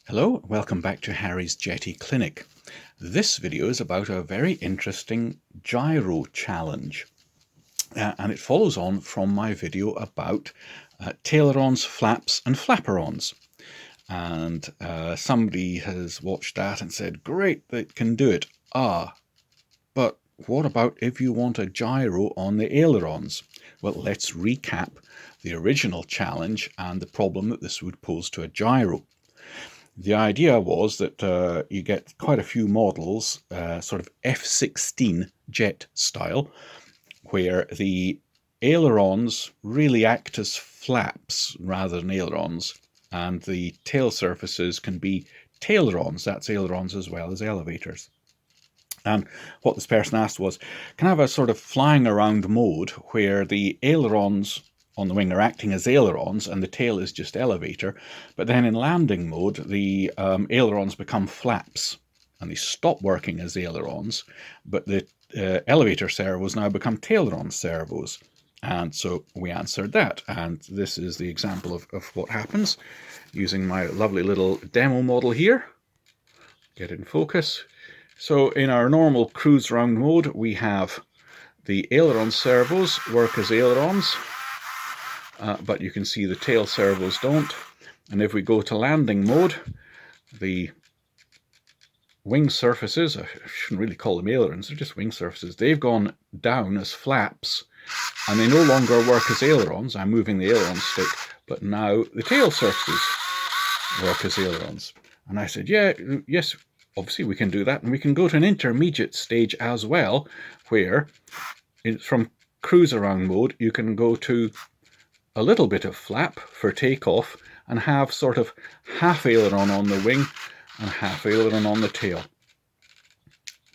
Hello, welcome back to Harry's Jeti Clinic. This video is about a very interesting gyro challenge, and it follows on from my video about tailerons, flaps and flaperons. And somebody has watched that and said, great, they can do it. But what about if you want a gyro on the ailerons? Well, let's recap the original challenge and the problem that this would pose to a gyro. The idea was that you get quite a few models, sort of F-16 jet style, where the ailerons really act as flaps rather than ailerons, and the tail surfaces can be tailerons. That's ailerons as well as elevators. And what this person asked was, can I have a sort of flying around mode where the ailerons on the wing are acting as ailerons and the tail is just elevator, but then in landing mode the ailerons become flaps and they stop working as ailerons, but the elevator servos now become taileron servos. And so we answered that, and this is the example of what happens using my lovely little demo model here. Get in focus. So in our normal cruise round mode, we have the aileron servos work as ailerons, but you can see the tail servos don't. And if we go to landing mode, the wing surfaces, I shouldn't really call them ailerons, they're just wing surfaces, they've gone down as flaps, and they no longer work as ailerons. I'm moving the aileron stick, but now the tail surfaces work as ailerons. And I said, yes, obviously we can do that, and we can go to an intermediate stage as well, where from cruise around mode you can go to a little bit of flap for takeoff and have sort of half aileron on the wing and half aileron on the tail.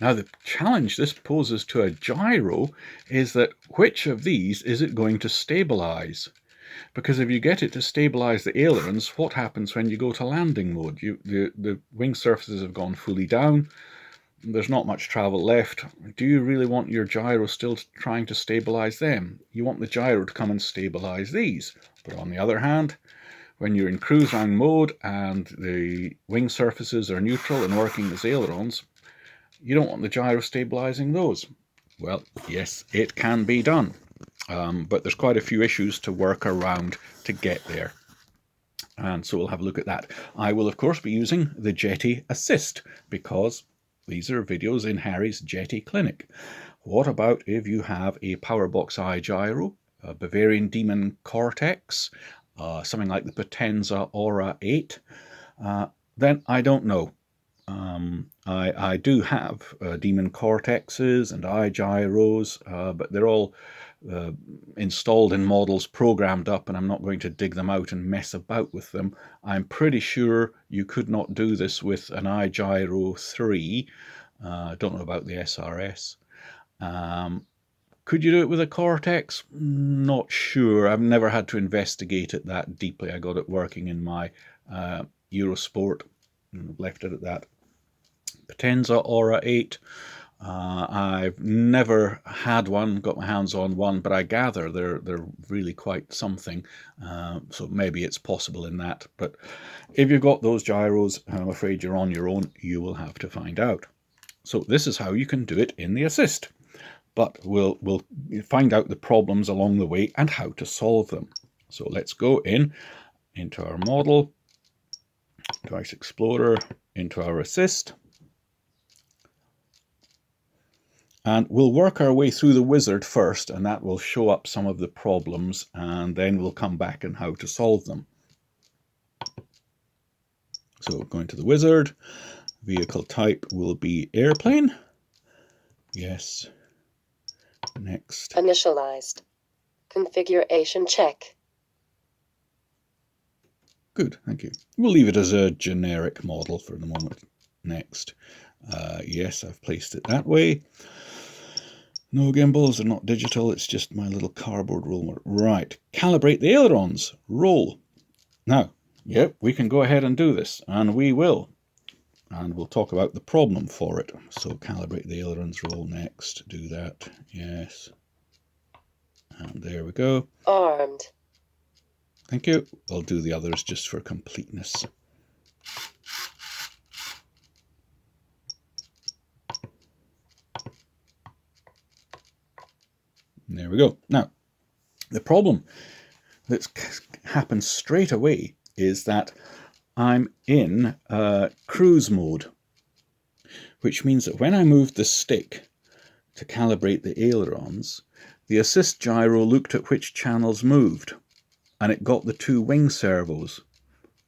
Now the challenge this poses to a gyro is that which of these is it going to stabilize? Because if you get it to stabilize the ailerons, what happens when you go to landing mode? The wing surfaces have gone fully down. There's not much travel left. Do you really want your gyro still trying to stabilize them? You want the gyro to come and stabilize these. But on the other hand, when you're in cruise round mode and the wing surfaces are neutral and working as ailerons, you don't want the gyro stabilizing those. Well, yes, it can be done. But there's quite a few issues to work around to get there. And so we'll have a look at that. I will, of course, be using the Jeti Assist because these are videos in Harry's Jeti Clinic. What about if you have a Powerbox I gyro, a Bavarian Demon Cortex, something like the Potenza Aura 8? Then I don't know. I do have Demon Cortexes and I gyros, but they're all installed in models, programmed up, and I'm not going to dig them out and mess about with them. I'm pretty sure you could not do this with an iGyro 3. I don't know about the SRS. Could you do it with a Cortex? Not sure. I've never had to investigate it that deeply. I got it working in my Eurosport and left it at that. Potenza Aura 8. I've never had one, got my hands on one, but I gather they're really quite something. So maybe it's possible in that. But if you've got those gyros, I'm afraid you're on your own. You will have to find out. So this is how you can do it in the Assist. But we'll find out the problems along the way and how to solve them. So let's go into our model, Device Explorer, into our Assist. And we'll work our way through the wizard first, and that will show up some of the problems, and then we'll come back and how to solve them. So going to the wizard, vehicle type will be airplane. Yes. Next. Initialized. Configuration check. Good, thank you. We'll leave it as a generic model for the moment. Next. Yes, I've placed it that way. No gimbals, they're not digital, it's just my little cardboard roller. Right, calibrate the ailerons, roll. Now, yep, we can go ahead and do this, and we will. And we'll talk about the problem for it. So calibrate the ailerons, roll next, do that, yes. And there we go. Armed. Thank you. I'll do the others just for completeness. There we go. Now, the problem that happens straight away is that I'm in cruise mode, which means that when I moved the stick to calibrate the ailerons, the assist gyro looked at which channels moved, and it got the two wing servos.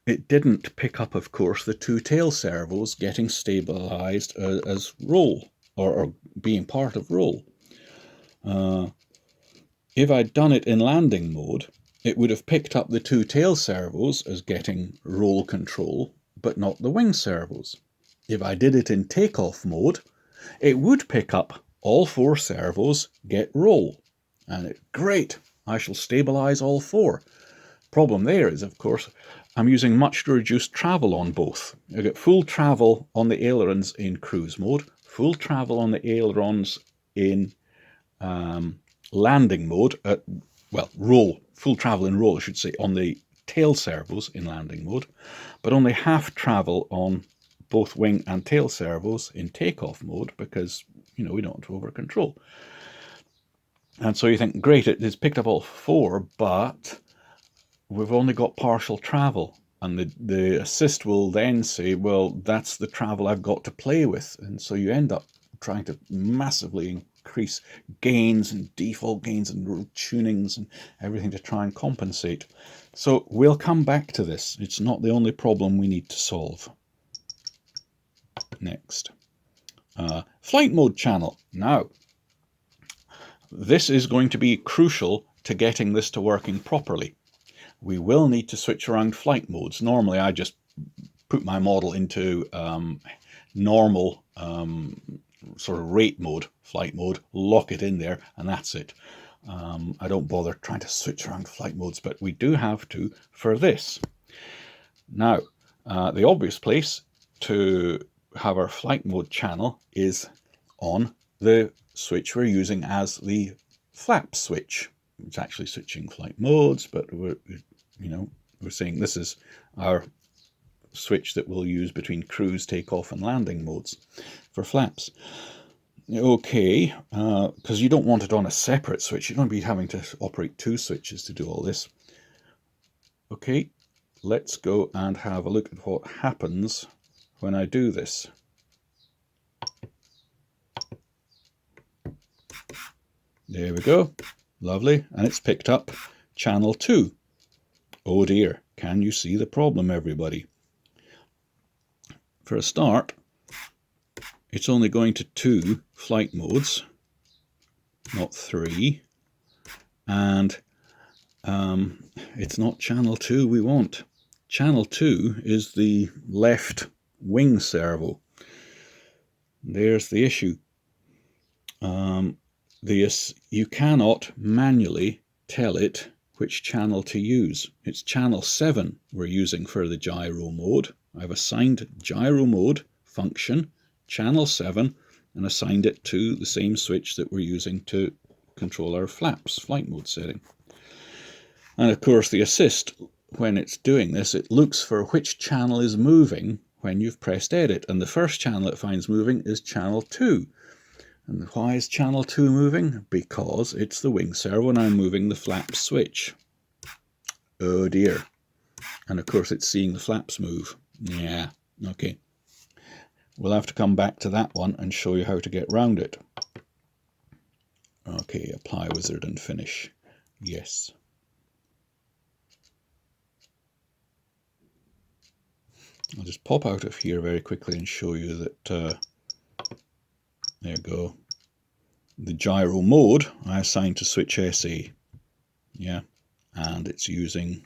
It didn't pick up, of course, the two tail servos getting stabilized as roll, or being part of roll. If I'd done it in landing mode, it would have picked up the two tail servos as getting roll control, but not the wing servos. If I did it in takeoff mode, it would pick up all four servos, get roll. And great, I shall stabilize all four. Problem there is, of course, I'm using much reduced travel on both. I get full travel on the ailerons in cruise mode, full travel on the ailerons in landing mode, roll, full travel in roll, I should say, on the tail servos in landing mode, but only half travel on both wing and tail servos in takeoff mode because, we don't want to over control. And so you think, great, it's picked up all four, but we've only got partial travel. And the assist will then say, well, that's the travel I've got to play with. And so you end up trying to massively increase gains and default gains and tunings and everything to try and compensate. So we'll come back to this. It's not the only problem we need to solve. Next. Flight mode channel. Now, this is going to be crucial to getting this to working properly. We will need to switch around flight modes. Normally I just put my model into normal sort of rate mode, flight mode, lock it in there, and that's it. I don't bother trying to switch around flight modes, but we do have to for this. Now, the obvious place to have our flight mode channel is on the switch we're using as the flap switch. It's actually switching flight modes, but we're saying this is our switch that we'll use between cruise, takeoff and landing modes for flaps. Okay, because you don't want it on a separate switch. You don't be having to operate two switches to do all this. Okay, let's go and have a look at what happens when I do this. There we go. Lovely. And it's picked up channel 2. Oh dear. Can you see the problem, everybody? For a start, it's only going to 2 flight modes, not 3. And it's not channel 2 we want. Channel 2 is the left wing servo. There's the issue. You cannot manually tell it which channel to use. It's channel 7 we're using for the gyro mode. I've assigned gyro mode function, channel 7, and assigned it to the same switch that we're using to control our flaps, flight mode setting. And of course the assist, when it's doing this, it looks for which channel is moving when you've pressed edit. And the first channel it finds moving is channel 2. And why is channel 2 moving? Because it's the wing servo and I'm moving the flaps switch. Oh dear. And of course it's seeing the flaps move. Yeah, okay. We'll have to come back to that one and show you how to get round it. Okay, apply wizard and finish. Yes. I'll just pop out of here very quickly and show you that there you go. The gyro mode I assigned to switch SA. Yeah, and it's using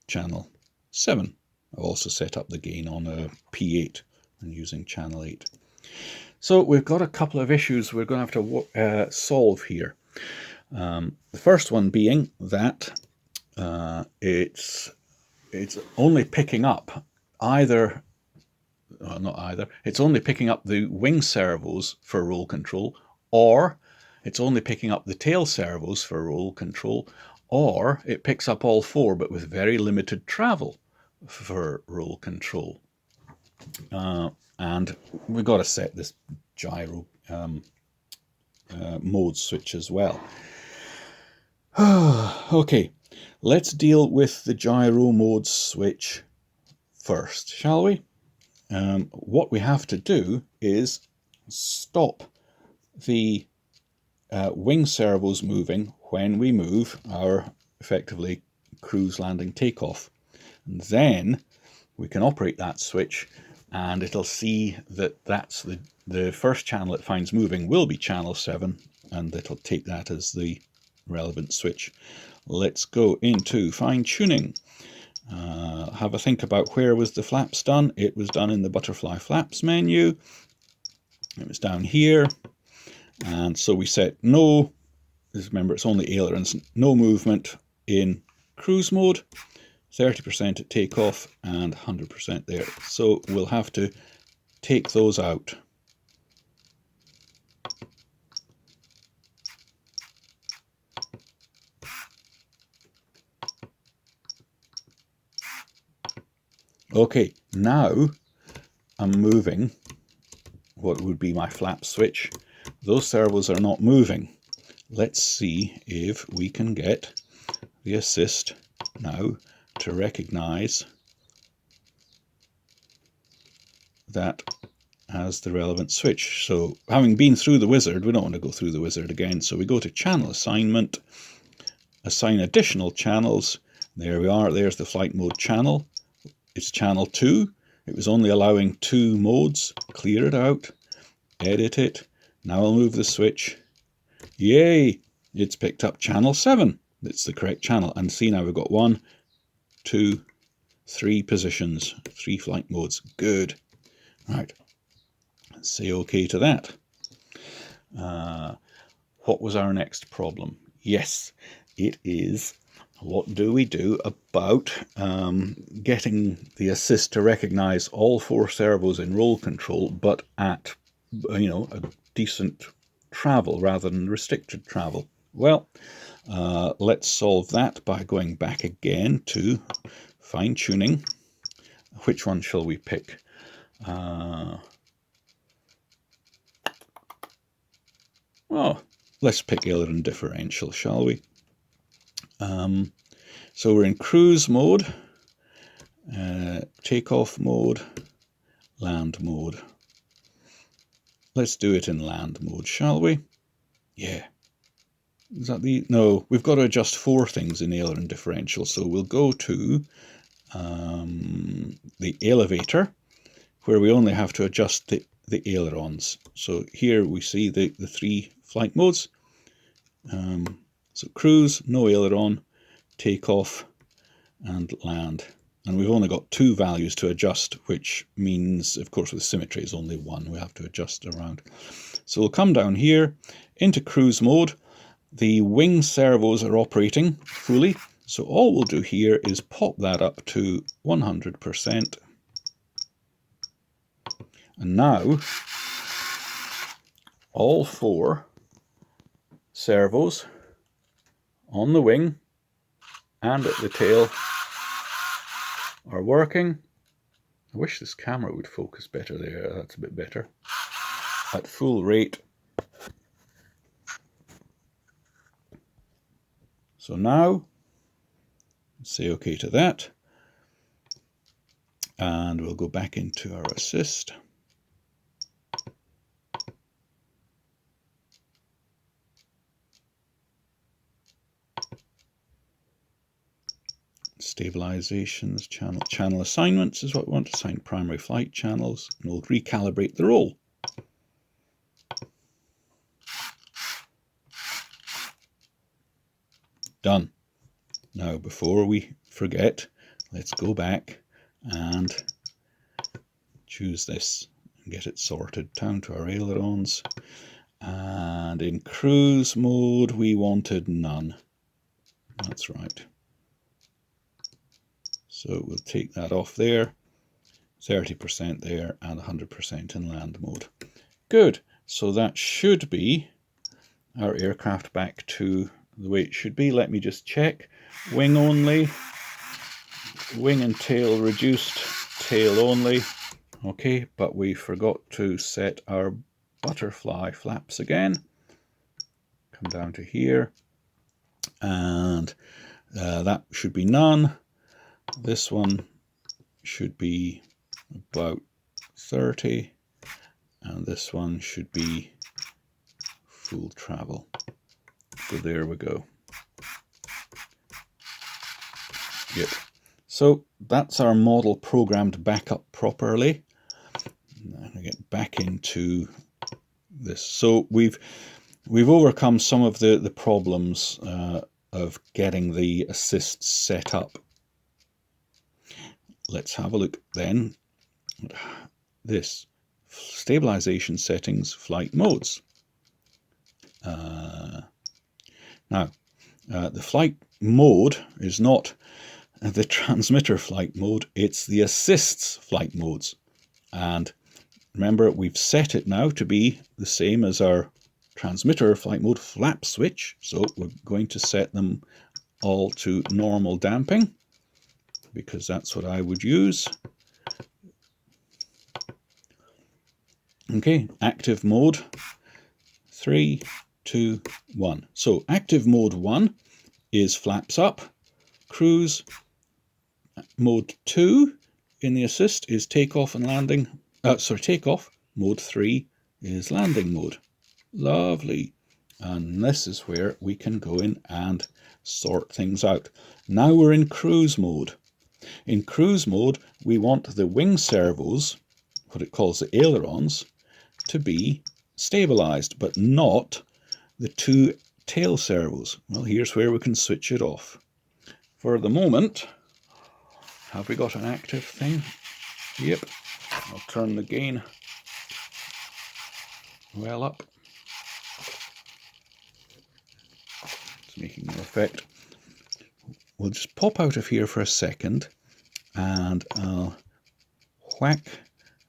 channel 7. I've also set up the gain on a P8 and using channel 8. So we've got a couple of issues we're going to have to solve here. The first one being that it's only picking up it's only picking up the wing servos for roll control, or it's only picking up the tail servos for roll control, or it picks up all 4 but with very limited travel for roll control. And we've got to set this gyro mode switch as well. Okay, let's deal with the gyro mode switch first, shall we? What we have to do is stop the wing servos moving when we move our effectively cruise landing takeoff. And then we can operate that switch and it'll see that that's the first channel it finds moving will be channel 7, and it'll take that as the relevant switch. Let's go into fine tuning. Have a think about where was the flaps done. It was done in the butterfly flaps menu. It was down here. And so we set no, remember it's only ailerons, no movement in cruise mode, 30% at takeoff and 100% there. So we'll have to take those out. Okay, now I'm moving what would be my flap switch. Those servos are not moving. Let's see if we can get the assist now to recognize that as the relevant switch. So having been through the wizard, we don't want to go through the wizard again. So we go to channel assignment, assign additional channels. There we are. There's the flight mode channel. It's channel 2. It was only allowing 2 modes. Clear it out, edit it. Now I'll move the switch. Yay! It's picked up channel 7. It's the correct channel. And see, now we've got 1, 2, 3 positions, 3 flight modes. Good. Right. Say OK to that. What was our next problem? Yes, it is, what do we do about getting the assist to recognize all 4 servos in roll control, but at a decent travel rather than restricted travel? Well, let's solve that by going back again to fine tuning. Which one shall we pick? Let's pick aileron differential, shall we? So we're in cruise mode, takeoff mode, land mode. Let's do it in land mode, shall we? Yeah. Is that the... No, we've got to adjust 4 things in aileron differential. So we'll go to the elevator, where we only have to adjust the ailerons. So here we see the 3 flight modes. So cruise, no aileron, takeoff and land. And we've only got 2 values to adjust, which means, of course, with symmetry is only 1. We have to adjust around. So we'll come down here into cruise mode. The wing servos are operating fully. So all we'll do here is pop that up to 100%. And now all 4 servos on the wing and at the tail are working. I wish this camera would focus better there. That's a bit better. At full rate. So now, say OK to that. And we'll go back into our assist. Stabilizations, channel assignments is what we want to assign primary flight channels, and we'll recalibrate the roll. Done. Now, before we forget, let's go back and choose this and get it sorted down to our ailerons. And in cruise mode, we wanted none. That's right. So we'll take that off there, 30% there, and 100% in land mode. Good. So that should be our aircraft back to the way it should be. Let me just check. Wing only, wing and tail reduced, tail only. Okay, but we forgot to set our butterfly flaps again. come down to here, and that should be none. This one should be about 30, and this one should be full travel. So there we go. Yep. So that's our model programmed back up properly. I'm going to get back into this. So we've overcome some of the problems of getting the assists set up. Let's have a look then at this. Stabilization settings, flight modes. Now, the flight mode is not the transmitter flight mode, it's the assists flight modes. And remember, we've set it now to be the same as our transmitter flight mode flap switch. So we're going to set them all to normal damping, because that's what I would use. Okay, active mode, 3, 2, 1. So active mode 1 is flaps up, cruise. Mode 2 in the assist is takeoff and landing. Takeoff. Mode 3 is landing mode. Lovely. And this is where we can go in and sort things out. Now we're in cruise mode. In cruise mode, we want the wing servos, what it calls the ailerons, to be stabilized, but not the two tail servos. Well, here's where we can switch it off. For the moment, have we got an active thing? Yep. I'll turn the gain well up. It's making no effect. We'll just pop out of here for a second, and I'll whack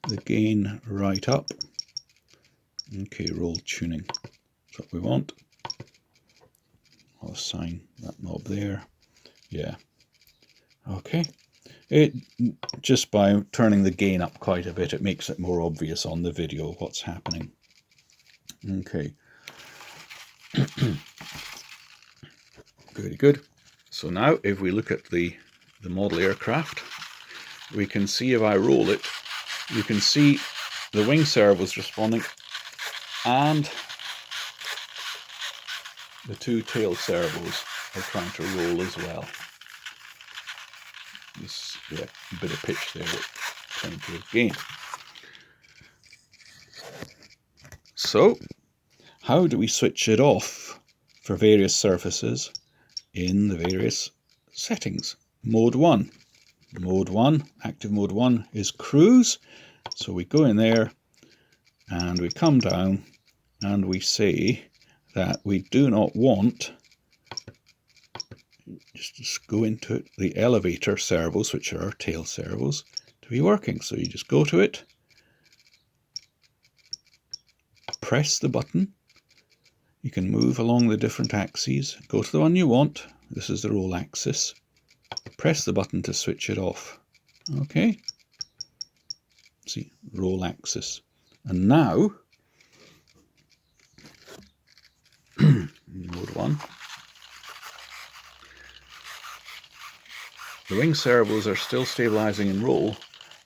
the gain right up. Okay, roll tuning. That's what we want. I'll assign that knob there. Yeah. Okay. It just by turning the gain up quite a bit, it makes it more obvious on the video what's happening. Okay. Very good. So now if we look at the model aircraft, we can see if I roll it, you can see the wing servos responding and the two tail servos are trying to roll as well. This a bit of pitch there, plenty of gain. So, how do we switch it off for various surfaces in the various settings? Mode 1. Mode 1, active mode 1 is cruise. So we go in there and we come down and we say that we do not want, just go into it, the elevator servos, which are our tail servos, to be working. So you just go to it, press the button, you can move along the different axes, go to the one you want, this is the roll axis, press the button to switch it off. Okay, see, roll axis. And now, mode 1, the wing servos are still stabilizing in roll,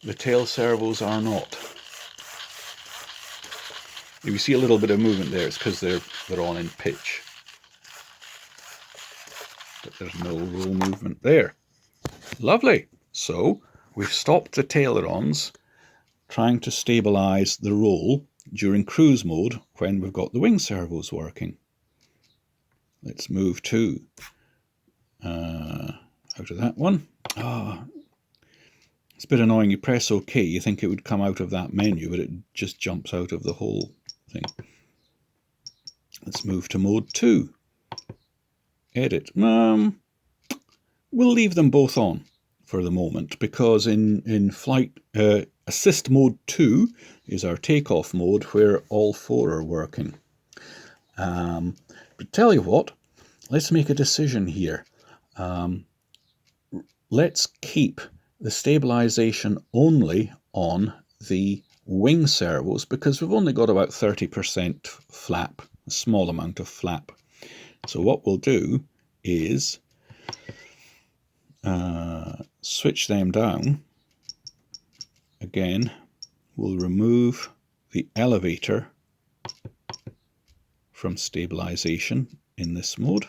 the tail servos are not. If you see a little bit of movement there, it's because they're on in pitch. But there's no roll movement there. Lovely. So we've stopped the tailerons trying to stabilize the roll during cruise mode when we've got the wing servos working. Let's move to out of that one. It's a bit annoying. You press OK, you think it would come out of that menu, but it just jumps out of the whole thing. Let's move to mode 2. Edit. We'll leave them both on for the moment, because in flight assist mode 2 is our takeoff mode where all four are working. But tell you what, let's make a decision here. Let's keep the stabilization only on the wing servos, because we've only got about 30% flap, a small amount of flap. So what we'll do is switch them down. Again, we'll remove the elevator from stabilization in this mode.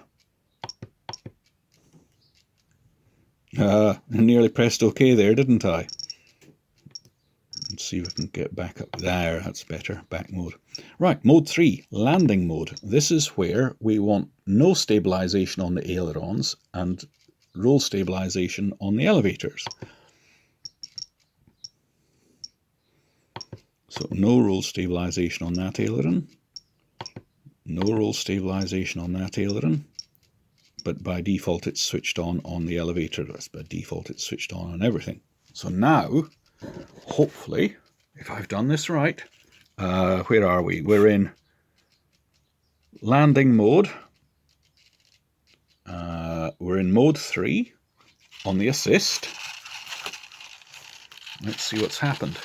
I nearly pressed OK there, didn't I? Let's see if we can get back up there. That's better. Back mode. Right, mode 3, landing mode. This is where we want no stabilization on the ailerons and roll stabilization on the elevators. So no roll stabilization on that aileron, no roll stabilization on that aileron, but by default it's switched on the elevator. That's by default it's switched on everything. So now, hopefully, if I've done this right, where are we? We're in landing mode. We're in mode 3 on the assist. Let's see what's happened.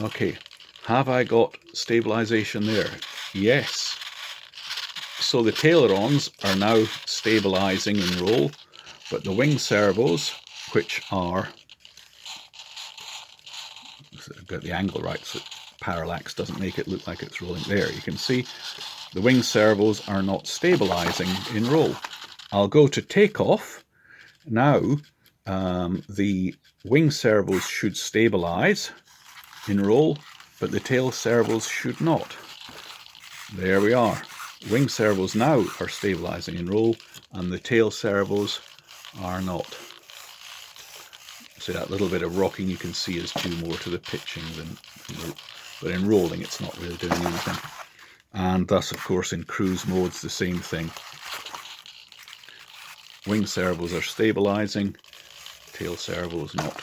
Okay, have I got stabilization there? Yes. So the tailerons are now stabilizing in roll, but the wing servos, which are, I've got the angle right so parallax doesn't make it look like it's rolling there. You can see the wing servos are not stabilizing in roll. I'll go to takeoff. Now the wing servos should stabilize in roll, but the tail servos should not. There we are. Wing servos now are stabilizing in roll, and the tail servos are not. So that little bit of rocking you can see is due more to the pitching but in rolling it's not really doing anything. And thus, of course, in cruise modes the same thing. Wing servos are stabilizing, tail servos not.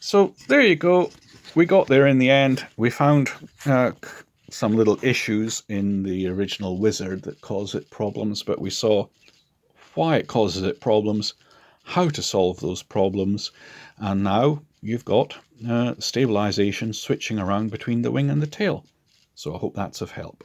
So there you go. We got there in the end. We found some little issues in the original wizard that cause it problems, but we saw why it causes it problems, how to solve those problems, and now you've got stabilization switching around between the wing and the tail. So I hope that's of help.